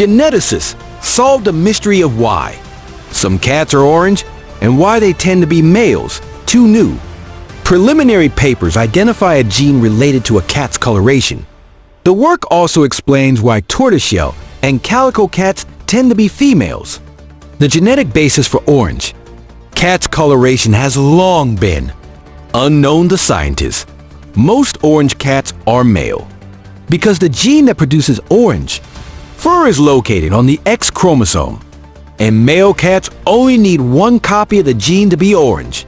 Geneticists solved the mystery of why some cats are orange and why they tend to be males, too new. Preliminary papers identify a gene related to a cat's coloration. The work also explains why tortoiseshell and calico cats tend to be females. The genetic basis for orange. Cats' coloration has long been unknown to scientists. Most orange cats are male. Because the gene that produces orange, fur is located on the X chromosome, and male cats only need one copy of the gene to be orange.